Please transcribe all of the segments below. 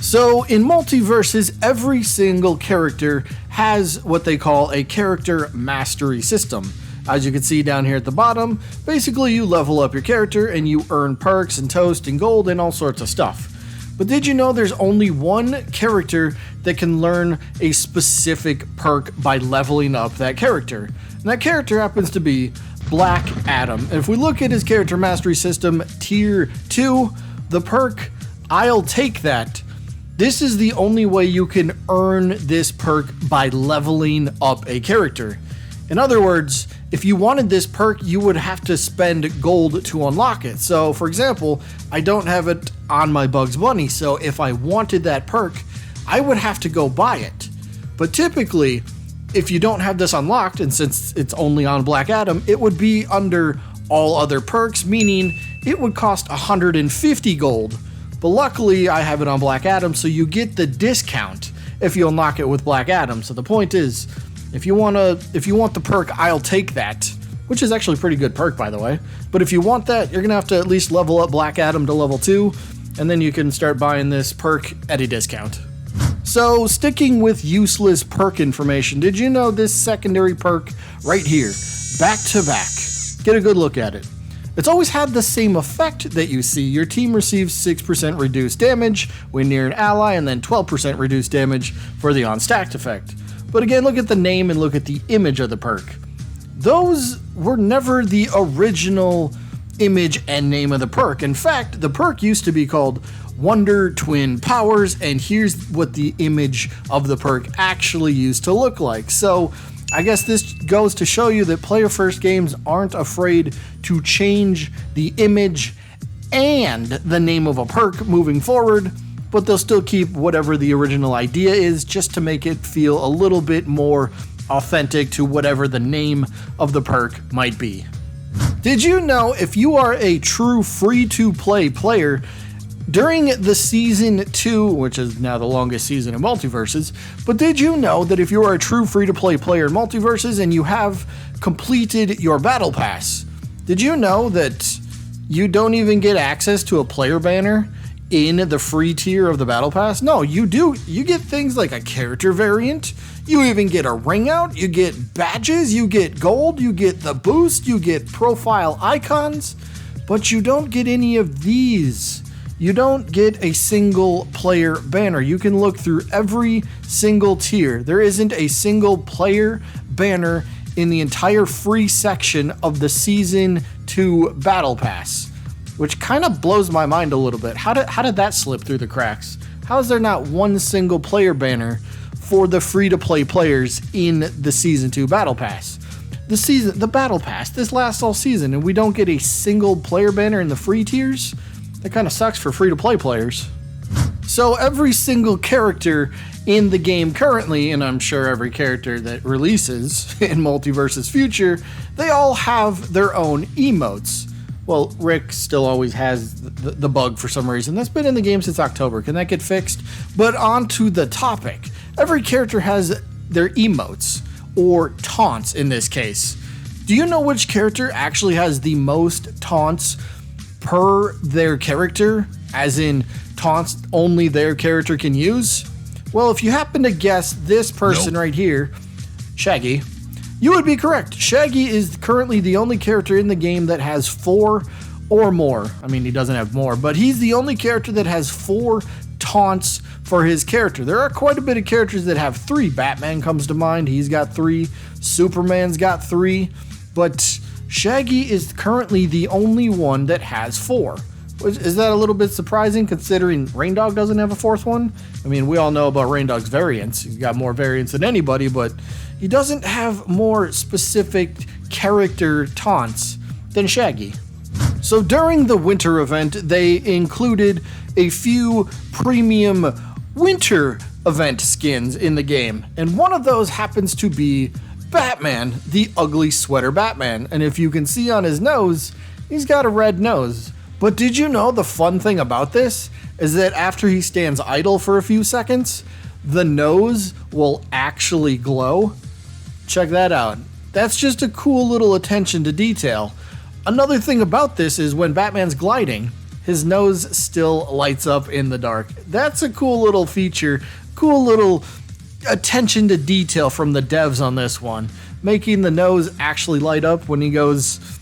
So in Multiversus, every single character has what they call a character mastery system. As you can see down here at the bottom, basically you level up your character and you earn perks and toast and gold and all sorts of stuff. But did you know there's only one character that can learn a specific perk by leveling up that character? And that character happens to be Black Adam. And if we look at his character mastery system, tier 2, the perk, I'll Take That. This is the only way you can earn this perk by leveling up a character. In other words, if you wanted this perk, you would have to spend gold to unlock it. So, for example, I don't have it on my Bugs Bunny, so if I wanted that perk, I would have to go buy it. But typically, if you don't have this unlocked, and since it's only on Black Adam, it would be under all other perks, meaning it would cost 150 gold. But luckily, I have it on Black Adam, so you get the discount if you unlock it with Black Adam. So the point is, if you want the perk, I'll Take That, which is actually a pretty good perk, by the way. But if you want that, you're gonna have to at least level up Black Adam to level 2, and then you can start buying this perk at a discount. So, sticking with useless perk information, did you know this secondary perk right here, back to back? Get a good look at it. It's always had the same effect that you see. Your team receives 6% reduced damage when near an ally, and then 12% reduced damage for the on-stacked effect. But again, look at the name and look at the image of the perk. Those were never the original image and name of the perk. In fact, the perk used to be called Wonder Twin Powers, and here's what the image of the perk actually used to look like. So I guess this goes to show you that player first games aren't afraid to change the image and the name of a perk moving forward, but they'll still keep whatever the original idea is just to make it feel a little bit more authentic to whatever the name of the perk might be. Did you know if you are a true free-to-play player, during the Season 2, which is now the longest season in Multiverses, but did you know that if you are a true free-to-play player in Multiverses and you have completed your Battle Pass, did you know that you don't even get access to a player banner in the free tier of the Battle Pass? No, you do. You get things like a character variant, you even get a ring out, you get badges, you get gold, you get the boost, you get profile icons, but you don't get any of these. You don't get a single player banner. You can look through every single tier. There isn't a single player banner in the entire free section of the Season 2 Battle Pass, which kind of blows my mind a little bit. How did that slip through the cracks? How is there not one single player banner for the free-to-play players in the Season 2 Battle Pass? The Battle Pass, this lasts all season, and we don't get a single player banner in the free tiers? That kind of sucks for free-to-play players. So every single character in the game currently, and I'm sure every character that releases in Multiversus Future, they all have their own emotes. Well, Rick still always has the bug for some reason. That's been in the game since October. Can that get fixed? But on to the topic. Every character has their emotes, or taunts in this case. Do you know which character actually has the most taunts per their character, as in taunts only their character can use? Well, if you happen to guess this person right here, Shaggy, you would be correct. Shaggy is currently the only character in the game that has 4 or more. I mean, he doesn't have more, but he's the only character that has 4 taunts for his character. There are quite a bit of characters that have 3. Batman comes to mind. He's got 3. Superman's got 3. But Shaggy is currently the only one that has 4. Is that a little bit surprising considering Raindog doesn't have a 4th one? I mean, we all know about Raindog's variants. He's got more variants than anybody, but he doesn't have more specific character taunts than Shaggy. So during the winter event, they included a few premium winter event skins in the game, and one of those happens to be Batman, the ugly sweater Batman. And if you can see on his nose, he's got a red nose. But did you know the fun thing about this is that after he stands idle for a few seconds, the nose will actually glow? Check that out. That's just a cool little attention to detail. Another thing about this is when Batman's gliding, his nose still lights up in the dark. That's a cool little feature, cool little attention to detail from the devs on this one, making the nose actually light up when he goes,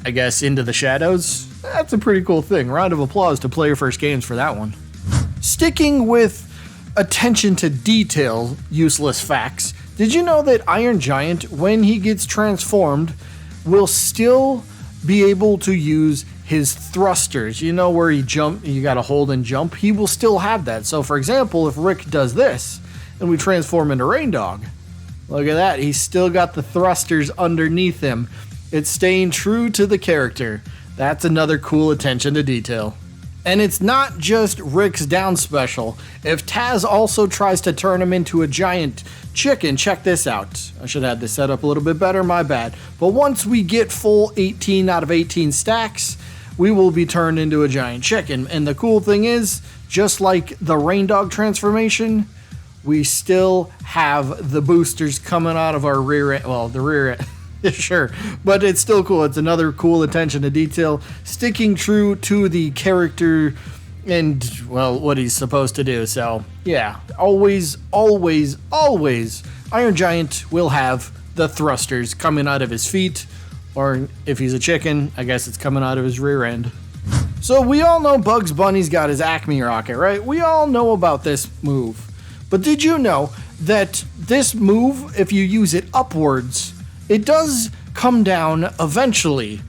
I guess, into the shadows. That's a pretty cool thing. Round of applause to Player First Games for that one. Sticking with attention to detail, useless facts, did you know that Iron Giant, when he gets transformed, will still be able to use his thrusters? You know where he jump, you gotta hold and jump? He will still have that. So for example, if Rick does this, and we transform into Rain Dog, look at that, he's still got the thrusters underneath him. It's staying true to the character. That's another cool attention to detail. And it's not just Rick's down special. If Taz also tries to turn him into a giant chicken, check this out. I should have this set up a little bit better, my bad. But once we get full 18 out of 18 stacks, we will be turned into a giant chicken. And the cool thing is, just like the Rain Dog transformation, we still have the boosters coming out of our rear end. Well, the rear end. Sure, but it's still cool. It's another cool attention to detail, sticking true to the character and, well, what he's supposed to do. So, yeah, always, Iron Giant will have the thrusters coming out of his feet, or if he's a chicken, I guess it's coming out of his rear end. So we all know Bugs Bunny's got his Acme rocket, right? We all know about this move. But did you know that this move, if you use it upwards, it does come down eventually?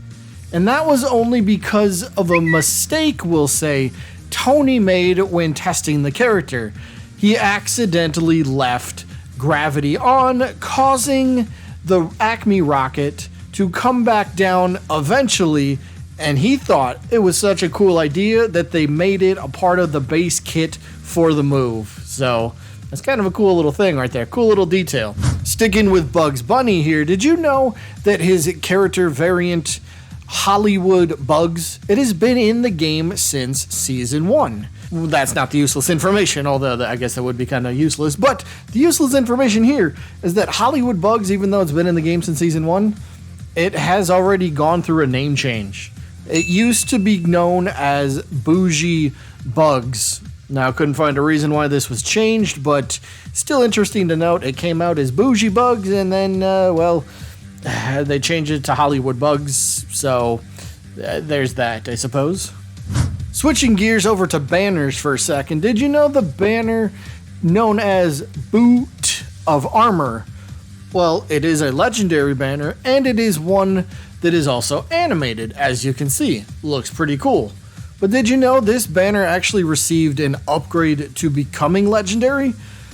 And that was only because of a mistake, we'll say, Tony made when testing the character. He accidentally left gravity on, causing the Acme rocket to come back down eventually, and he thought it was such a cool idea that they made it a part of the base kit for the move. So that's kind of a cool little thing right there. Cool little detail. Sticking with Bugs Bunny here, did you know that his character variant, Hollywood Bugs, it has been in the game since Season 1. Well, that's not the useless information, although I guess that would be kind of useless. But the useless information here is that Hollywood Bugs, even though it's been in the game since Season 1, it has already gone through a name change. It used to be known as Bougie Bugs. Now, I couldn't find a reason why this was changed, but still interesting to note. It came out as Bougie Bugs, and then, they changed it to Hollywood Bugs, so there's that, I suppose. Switching gears over to banners for a second, did you know the banner known as Boot of Armor? Well, it is a legendary banner, and it is one that is also animated, as you can see. Looks pretty cool. But did you know this banner actually received an upgrade to becoming legendary?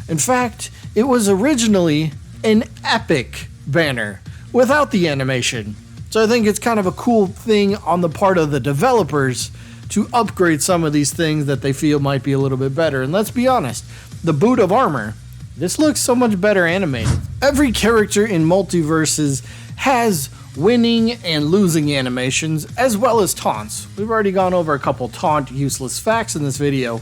In fact, it was originally an epic banner without the animation. So I think it's kind of a cool thing on the part of the developers to upgrade some of these things that they feel might be a little bit better. And let's be honest, the Boot of Armor, this looks so much better animated. Every character in Multiversus has winning and losing animations, as well as taunts. We've already gone over a couple taunt useless facts in this video,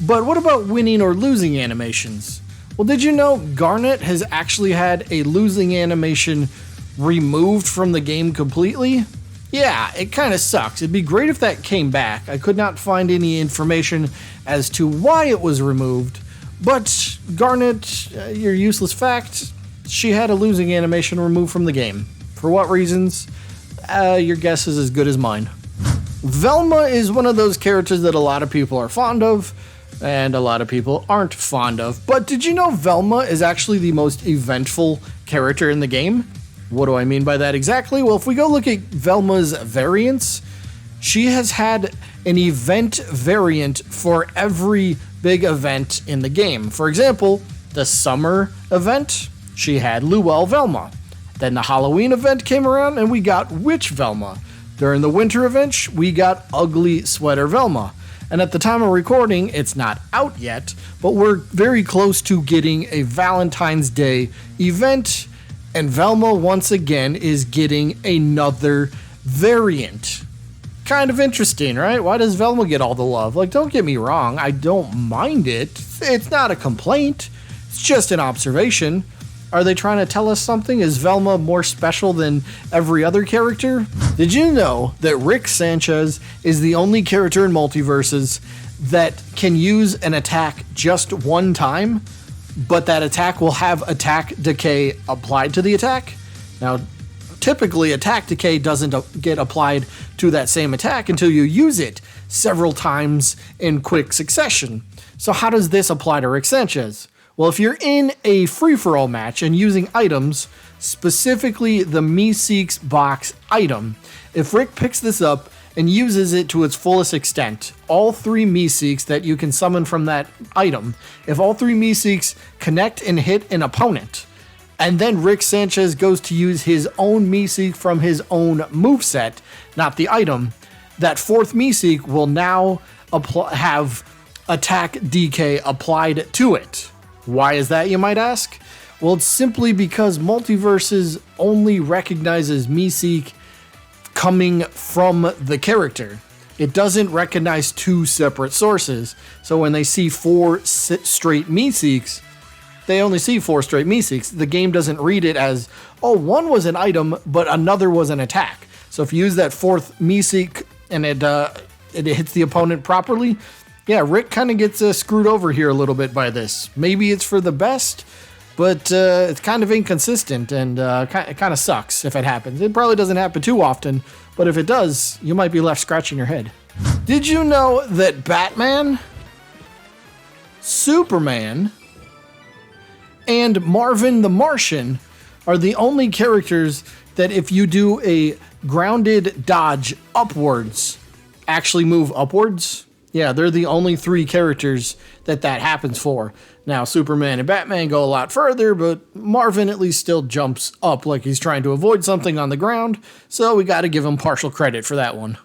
but what about winning or losing animations? Well, did you know Garnet has actually had a losing animation removed from the game completely? Yeah, it kind of sucks. It'd be great if that came back. I could not find any information as to why it was removed, but Garnet, your useless fact, she had a losing animation removed from the game. For what reasons? Your guess is as good as mine. Velma is one of those characters that a lot of people are fond of, and a lot of people aren't fond of. But did you know Velma is actually the most eventful character in the game? What do I mean by that exactly? Well, if we go look at Velma's variants, she has had an event variant for every big event in the game. For example, the summer event, she had Luell Velma. Then the Halloween event came around and we got Witch Velma. During the winter event, we got Ugly Sweater Velma. And at the time of recording, it's not out yet, but we're very close to getting a Valentine's Day event, and Velma once again is getting another variant. Kind of interesting, right? Why does Velma get all the love? Like, don't get me wrong, I don't mind it. It's not a complaint. It's just an observation. Are they trying to tell us something? Is Velma more special than every other character? Did you know that Rick Sanchez is the only character in Multiversus that can use an attack just one time, but that attack will have attack decay applied to the attack? Now, typically attack decay doesn't get applied to that same attack until you use it several times in quick succession. So how does this apply to Rick Sanchez? Well, if you're in a free-for-all match and using items, specifically the Meeseeks box item, if Rick picks this up and uses it to its fullest extent, all 3 Meeseeks that you can summon from that item, if all 3 Meeseeks connect and hit an opponent, and then Rick Sanchez goes to use his own Meeseek from his own moveset, not the item, that 4th Meeseek will now have attack decay applied to it. Why is that, you might ask? Well, it's simply because Multiversus only recognizes Meeseek coming from the character. It doesn't recognize 2 separate sources. So when they see 4 straight Meeseeks, they only see 4 straight Meeseeks. The game doesn't read it as, oh, one was an item, but another was an attack. So if you use that 4th Meeseek and it hits the opponent properly, yeah, Rick kind of gets screwed over here a little bit by this. Maybe it's for the best, but it's kind of inconsistent, and it kind of sucks if it happens. It probably doesn't happen too often, but if it does, you might be left scratching your head. Did you know that Batman, Superman, and Marvin the Martian are the only characters that if you do a grounded dodge upwards, actually move upwards? Yeah, they're the only 3 characters that happens for. Now, Superman and Batman go a lot further, but Marvin at least still jumps up like he's trying to avoid something on the ground, so we gotta give him partial credit for that one.